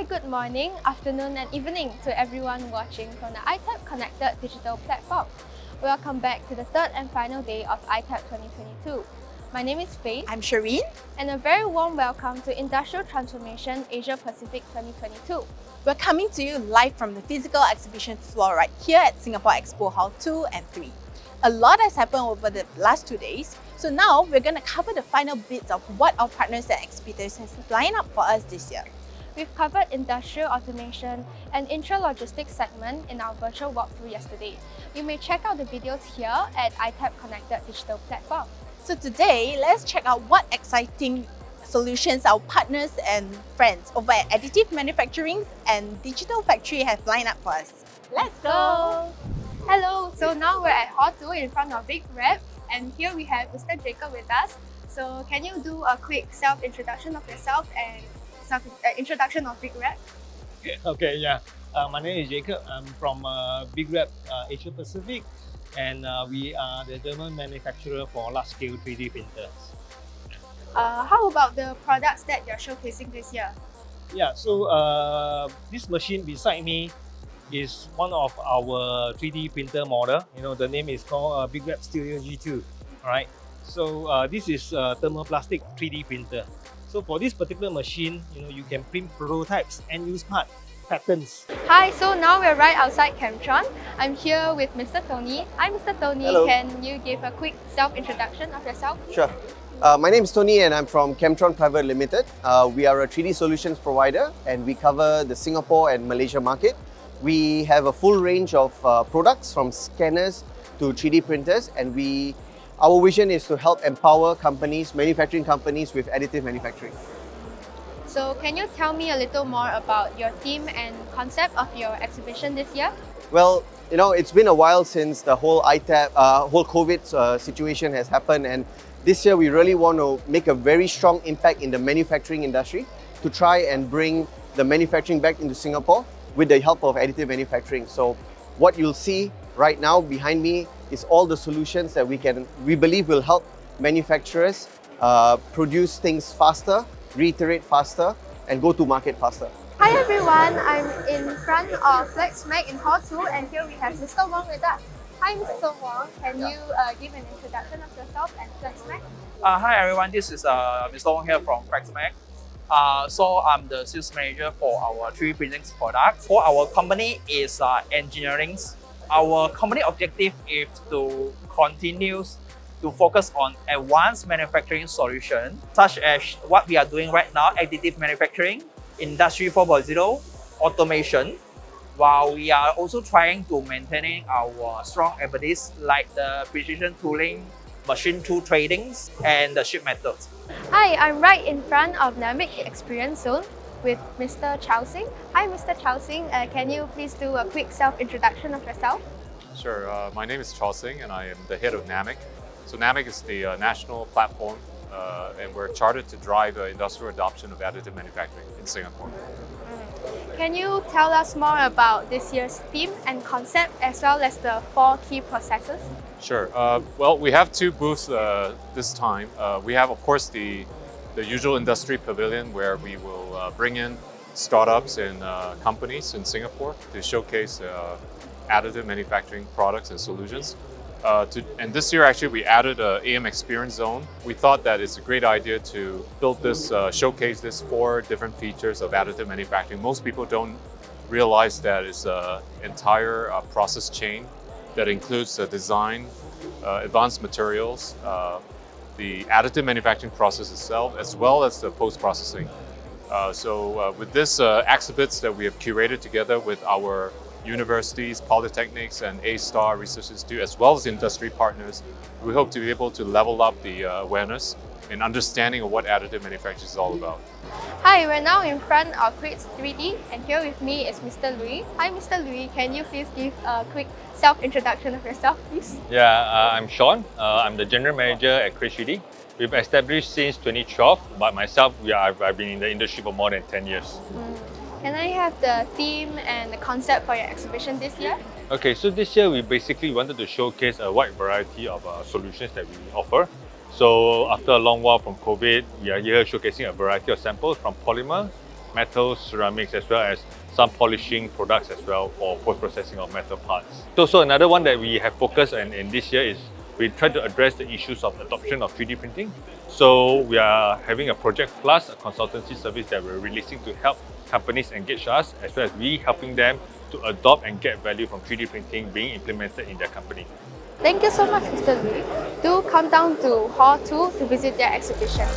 Hi, good morning, afternoon and evening to everyone watching from the ITAP Connected Digital Platform. Welcome back to the third and final day of ITAP 2022. My name is Faith. I'm Shireen. And a very warm welcome to Industrial Transformation Asia Pacific 2022. We're coming to you live from the physical exhibition floor right here at Singapore Expo Hall 2 and 3. A lot has happened over the last 2 days, so now we're going to cover the final bits of what our partners and exhibitors have lined up for us this year. We've covered industrial automation and intralogistics segment in our virtual walkthrough yesterday. You may check out the videos here at ITAP Connected Digital Platform. So today, let's check out what exciting solutions our partners and friends over at Additive Manufacturing and Digital Factory have lined up for us. Let's go! Hello, so now we're at Hall 2 in front of Big Rep, and here we have Mr. Jacob with us. So can you do a quick self-introduction of yourself and introduction of Big Rep? Okay, yeah. My name is Jacob. I'm from Big Rep Asia Pacific, and we are the German manufacturer for large-scale 3D printers. How about the products that you're showcasing this year? Yeah, so this machine beside me is one of our 3D printer model. You know, the name is called Big Rep Studio G2. All right. So this is a thermoplastic 3D printer. So for this particular machine, you can print prototypes and use patterns. Hi, so now we're right outside Chemtron. I'm here with Mr. Tony. Hi, Mr. Tony. Hello. Can you give a quick self-introduction of yourself? Sure. My name is Tony and I'm from Chemtron Private Limited. We are a 3D solutions provider and we cover the Singapore and Malaysia market. We have a full range of products from scanners to 3D printers, and our vision is to help empower companies, manufacturing companies with additive manufacturing. So can you tell me a little more about your theme and concept of your exhibition this year? Well, it's been a while since the whole ITAP, whole COVID situation has happened, and this year we really want to make a very strong impact in the manufacturing industry to try and bring the manufacturing back into Singapore with the help of additive manufacturing. So what you'll see right now behind me is all the solutions that we believe will help manufacturers produce things faster, reiterate faster, and go to market faster. Hi everyone, I'm in front of FlexMac in Hall 2, and here we have Mr. Wong with us. Hi Mr. Wong, can you give an introduction of yourself and FlexMac? Hi everyone, this is Mr. Wong here from FlexMac. So I'm the sales manager for our 3D printing product. For our company is engineering. Our company objective is to continue to focus on advanced manufacturing solutions, such as what we are doing right now, additive manufacturing, Industry 4.0, automation, while we are also trying to maintain our strong abilities like the precision tooling, machine tool tradings, and the ship methods. Hi, I'm right in front of Dynamic Experience Zone with Mr. Chao Sing. Hi Mr. Chao Sing, can you please do a quick self-introduction of yourself? Sure. My name is Chao Sing and I am the head of NAMIC. So NAMIC is the national platform and we're chartered to drive the industrial adoption of additive manufacturing in Singapore. Can you tell us more about this year's theme and concept as well as the 4 key processes? Sure. Well, we have 2 booths this time. We have, of course, the usual industry pavilion where we will bring in startups and companies in Singapore to showcase additive manufacturing products and solutions. And this year, actually, we added an AM experience zone. We thought that it's a great idea to build this, showcase this 4 different features of additive manufacturing. Most people don't realize that it's an entire process chain that includes the design, advanced materials, the additive manufacturing process itself, as well as the post-processing. So with this exhibits that we have curated together with our universities, polytechnics, and A-Star Research Institute, as well as industry partners, we hope to be able to level up the awareness and understanding of what additive manufacturing is all about. Hi, we're now in front of Creates 3D, and here with me is Mr. Louis. Hi Mr. Louis, can you please give a quick self-introduction of yourself, please? Yeah, I'm Sean. I'm the General Manager at Creates 3D. We've established since 2012, but myself, I've been in the industry for more than 10 years. Can I have the theme and the concept for your exhibition this year? Okay, so this year we basically wanted to showcase a wide variety of solutions that we offer. So after a long while from COVID, we are here showcasing a variety of samples from polymer metal, ceramics, as well as some polishing products as well for post-processing of metal parts. So another one that we have focused on in this year is we try to address the issues of adoption of 3D printing. So we are having a Project Plus, a consultancy service that we're releasing to help companies engage us, as well as we helping them to adopt and get value from 3D printing being implemented in their company. Thank you so much, Mr. Lee. Do come down to Hall 2 to visit their exhibition.